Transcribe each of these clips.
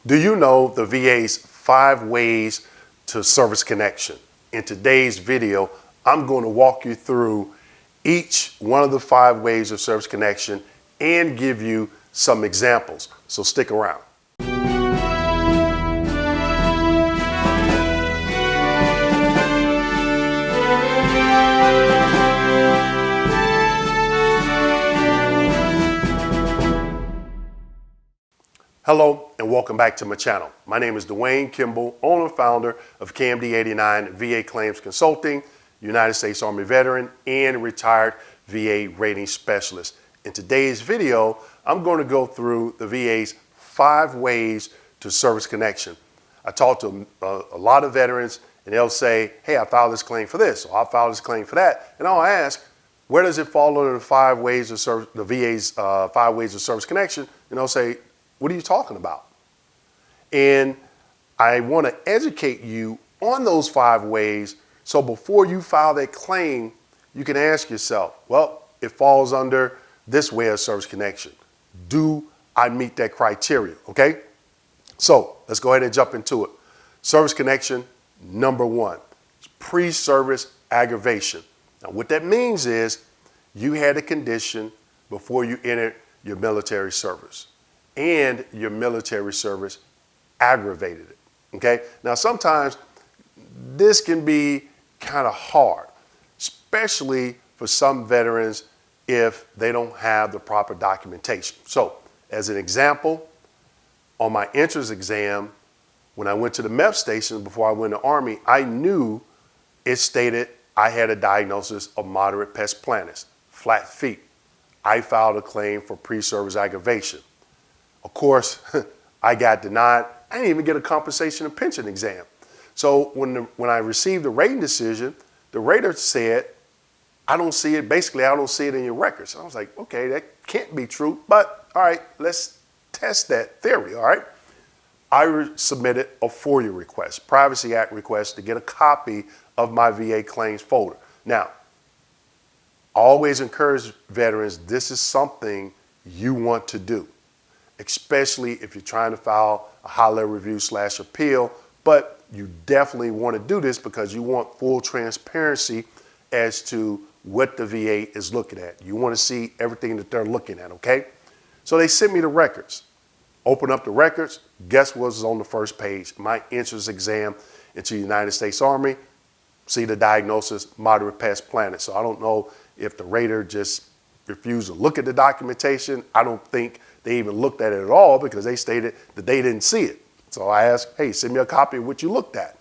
Do you know the VA's 5 ways to service connection? In today's video, I'm going to walk you through each one of the 5 ways of service connection and give you some examples. So stick around. Hello and welcome back to my channel. My name is Dwayne Kimball, owner and founder of KMD89 VA Claims Consulting, United States Army veteran, and retired VA rating specialist. In today's video, I'm going to go through the VA's 5 ways to service connection. I talk to a lot of veterans and they'll say, hey, I filed this claim for this, or I filed this claim for that. And I'll ask, where does it fall under the 5 ways of service, the VA's 5 ways of service connection? And they'll say, what are you talking about? And I want to educate you on those 5 ways, so before you file that claim, you can ask yourself, well, it falls under this way of service connection. Do I meet that criteria? Okay? So let's go ahead and jump into it. Service connection number 1, pre-service aggravation. Now what that means is you had a condition before you entered your military service, and your military service aggravated it, okay? Now, sometimes this can be kind of hard, especially for some veterans if they don't have the proper documentation. So, as an example, on my entrance exam, when I went to the MEP station before I went to the Army, I knew it stated I had a diagnosis of moderate pes planus, flat feet. I filed a claim for pre-service aggravation. Of course, I got denied. I didn't even get a compensation and pension exam. So when I received the rating decision, the rater said, I don't see it. Basically, I don't see it in your records. I was like, okay, that can't be true. But all right, let's test that theory, all right? I submitted a FOIA request, Privacy Act request, to get a copy of my VA claims folder. Now, I always encourage veterans, this is something you want to do, especially if you're trying to file a high-level review / appeal, but you definitely want to do this because you want full transparency as to what the VA is looking at. You want to see everything that they're looking at, okay? So they sent me the records. Open up the records, guess what was on the first page? My entrance exam into the United States Army, see the diagnosis, moderate pes planus. So I don't know if the rater just refused to look at the documentation. I don't think they even looked at it at all because they stated that they didn't see it. So I asked, hey, send me a copy of what you looked at.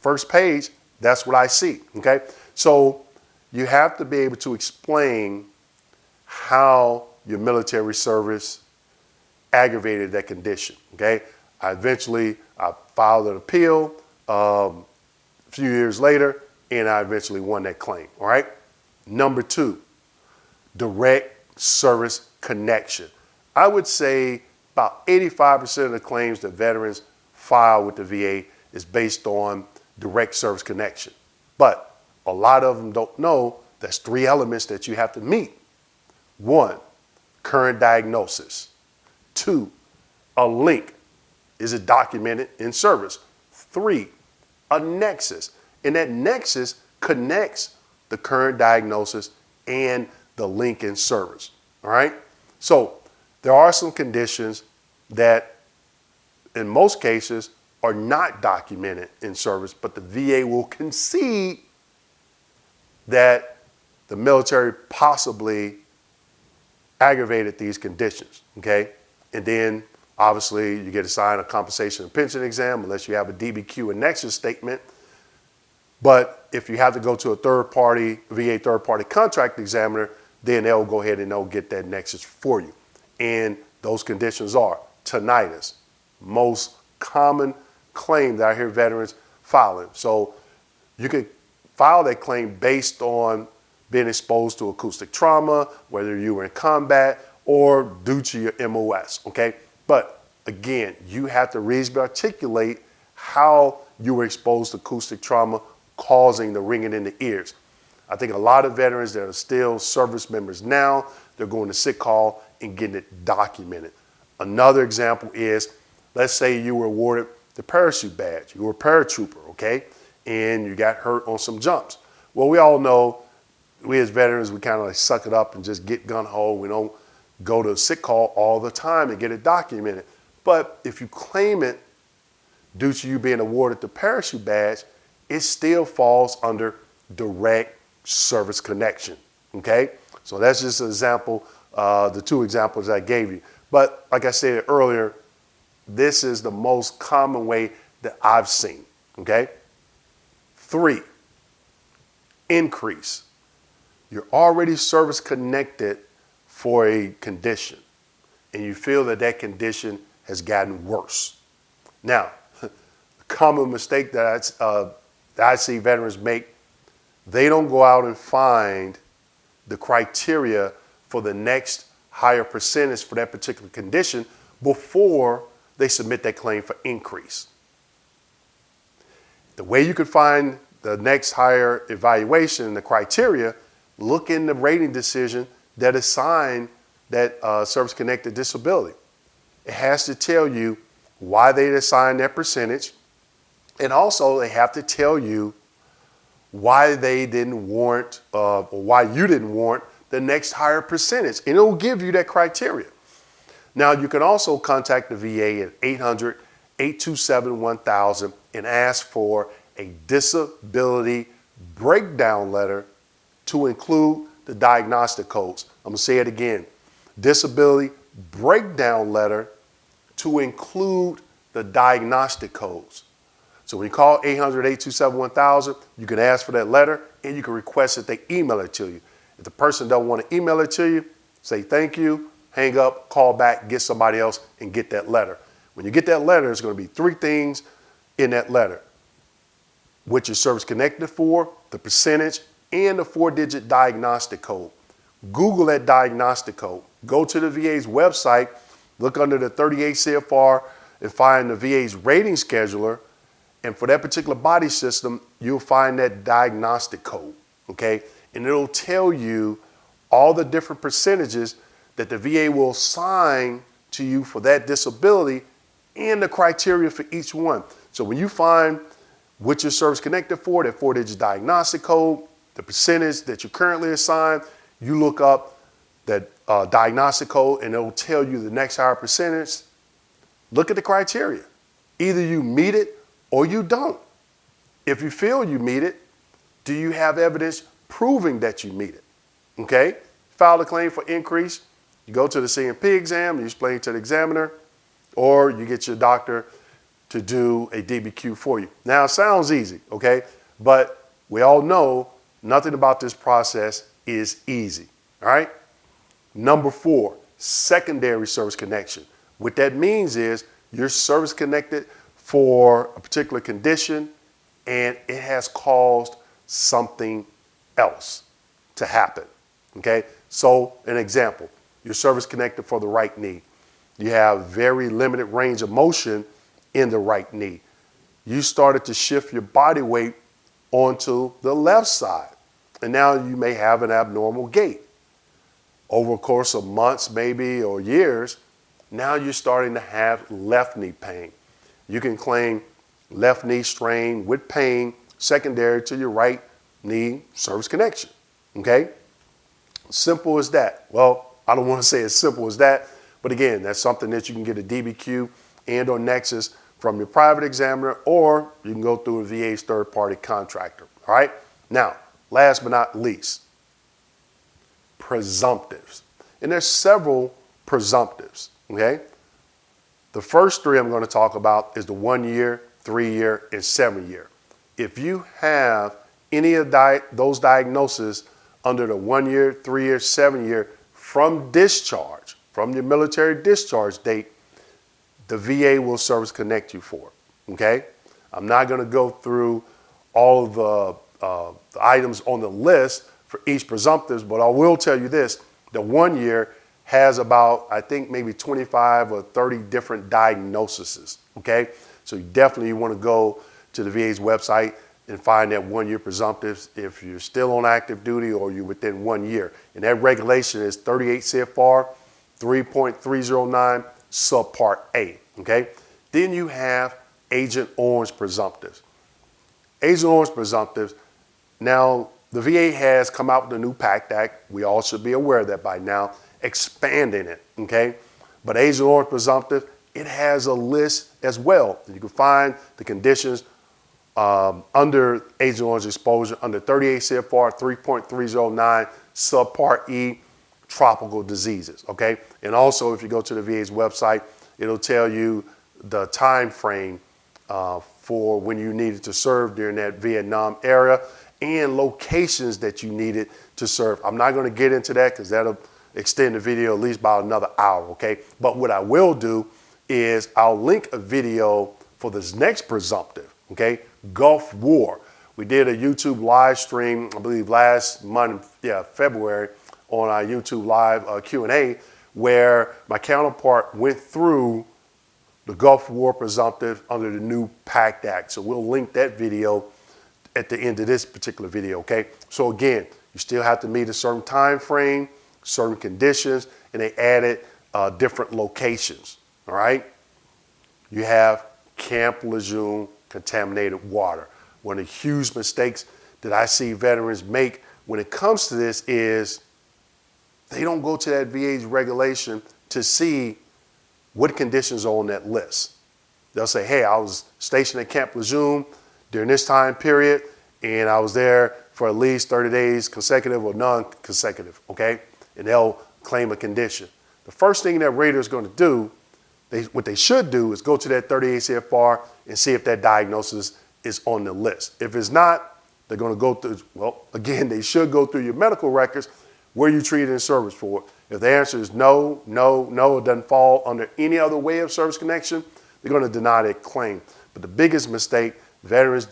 First page, that's what I see, okay? So you have to be able to explain how your military service aggravated that condition, okay? I filed an appeal a few years later, and I eventually won that claim, all right? Number 2, direct service connection. I would say about 85% of the claims that veterans file with the VA is based on direct service connection. But a lot of them don't know there's 3 elements that you have to meet. 1, current diagnosis. 2, a link. Is it documented in service? 3, a nexus. And that nexus connects the current diagnosis and the link in service, all right? So there are some conditions that in most cases are not documented in service, but the VA will concede that the military possibly aggravated these conditions, okay? And then obviously you get assigned a compensation and pension exam unless you have a DBQ and nexus statement. But if you have to go to a VA third-party contract examiner, then they'll go ahead and they'll get that nexus for you. And those conditions are tinnitus, most common claim that I hear veterans filing. So you can file that claim based on being exposed to acoustic trauma, whether you were in combat or due to your MOS, okay? But again, you have to reasonably articulate how you were exposed to acoustic trauma causing the ringing in the ears. I think a lot of veterans that are still service members now, they're going to sick call and getting it documented. Another example is let's say you were awarded the parachute badge. You were a paratrooper, okay? And you got hurt on some jumps. Well, we all know, we as veterans, we kind of like suck it up and just get gung-ho. We don't go to a sick call all the time and get it documented. But if you claim it due to you being awarded the parachute badge, it still falls under direct service connection, okay? So that's just an example, the two examples I gave you. But like I said earlier, this is the most common way that I've seen, okay? 3, increase. You're already service connected for a condition, and you feel that that condition has gotten worse. Now, a common mistake that I see veterans make, they don't go out and find the criteria for the next higher percentage for that particular condition before they submit that claim for increase. The way you could find the next higher evaluation and the criteria, look in the rating decision that assigned that service-connected disability. It has to tell you why they assigned that percentage, and also they have to tell you why they didn't warrant, or why you didn't warrant the next higher percentage, and it'll give you that criteria. Now, you can also contact the VA at 800-827-1000 and ask for a disability breakdown letter to include the diagnostic codes. I'm gonna say it again, disability breakdown letter to include the diagnostic codes. So when you call 800-827-1000, you can ask for that letter and you can request that they email it to you. If the person don't want to email it to you, say thank you, hang up, call back, get somebody else and get that letter. When you get that letter, there's going to be 3 things in that letter: what your service connected for, the percentage, and the 4-digit diagnostic code. Google that diagnostic code. Go to the VA's website, look under the 38 CFR and find the VA's rating scheduler. And for that particular body system, you'll find that diagnostic code, okay? And it'll tell you all the different percentages that the VA will assign to you for that disability and the criteria for each one. So when you find what your service connected for, that 4-digit diagnostic code, the percentage that you're currently assigned, you look up that diagnostic code and it'll tell you the next higher percentage. Look at the criteria. Either you meet it or you don't. If you feel you meet it, do you have evidence proving that you meet it? Okay? File a claim for increase. You go to the CMP exam, you explain to the examiner, or you get your doctor to do a DBQ for you. Now, it sounds easy, okay? But we all know nothing about this process is easy, all right? Number 4, secondary service connection. What that means is you're service connected for a particular condition and it has caused something else to happen, okay? So an example, you're service connected for the right knee. You have very limited range of motion in the right knee. You started to shift your body weight onto the left side, and now you may have an abnormal gait. Over a course of months, maybe, or years, now you're starting to have left knee pain. You can claim left knee strain with pain secondary to your right knee service connection, okay? Simple as that. Well, I don't want to say as simple as that, but again, that's something that you can get a DBQ and or Nexus from your private examiner, or you can go through a VA's third-party contractor, all right? Now, last but not least, presumptives. And there's several presumptives, okay? The first 3 I'm going to talk about is the 1-year, 3-year, and 7-year. If you have any of those diagnoses under the 1-year, 3-year, 7-year from discharge, from your military discharge date, the VA will service connect you for it, okay? I'm not going to go through all of the items on the list for each presumptives, but I will tell you this, the 1-year has about, I think, maybe 25 or 30 different diagnoses, okay? So you definitely want to go to the VA's website and find that 1-year presumptives if you're still on active duty or you're within 1 year. And that regulation is 38 CFR 3.309 subpart A, okay? Then you have Agent Orange presumptives. Agent Orange presumptives, now the VA has come out with a new PACT Act. We all should be aware of that by now, expanding it, okay? But Agent Orange presumptive, it has a list as well. You can find the conditions under Agent Orange exposure under 38 CFR 3.309 subpart E, tropical diseases, okay? And also if you go to the VA's website, it'll tell you the time frame for when you needed to serve during that Vietnam era and locations that you needed to serve. I'm not gonna get into that because that'll extend the video at least about another hour, okay? But what I will do is I'll link a video for this next presumptive, okay? Gulf War. We did a YouTube live stream, I believe last month, February, on our YouTube live Q&A, where my counterpart went through the Gulf War presumptive under the new PACT Act. So we'll link that video at the end of this particular video, okay? So again, you still have to meet a certain time frame, certain conditions, and they added different locations, all right? You have Camp Lejeune contaminated water. One of the huge mistakes that I see veterans make when it comes to this is they don't go to that VA's regulation to see what conditions are on that list. They'll say, hey, I was stationed at Camp Lejeune during this time period, and I was there for at least 30 days consecutive or non-consecutive, okay? And they'll claim a condition. The first thing that rater is going to do, what they should do is go to that 38 CFR and see if that diagnosis is on the list. If it's not, they're going to go through, well, again, they should go through your medical records. Were you treated in service for it? If the answer is no, it doesn't fall under any other way of service connection, they're going to deny that claim. But the biggest mistake veterans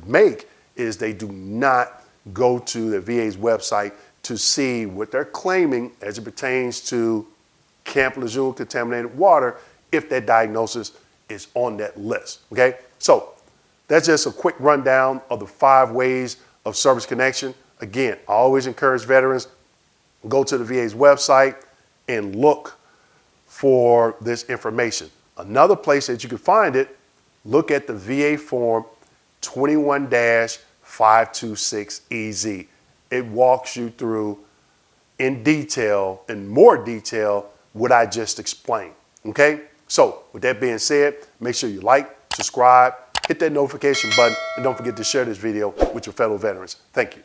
make is they do not go to the VA's website to see what they're claiming as it pertains to Camp Lejeune contaminated water, if that diagnosis is on that list, okay? So that's just a quick rundown of the 5 ways of service connection. Again, I always encourage veterans, go to the VA's website and look for this information. Another place that you can find it, look at the VA form 21-526EZ. It walks you through in detail, in more detail, what I just explained, okay? So with that being said, make sure you like, subscribe, hit that notification button, and don't forget to share this video with your fellow veterans. Thank you.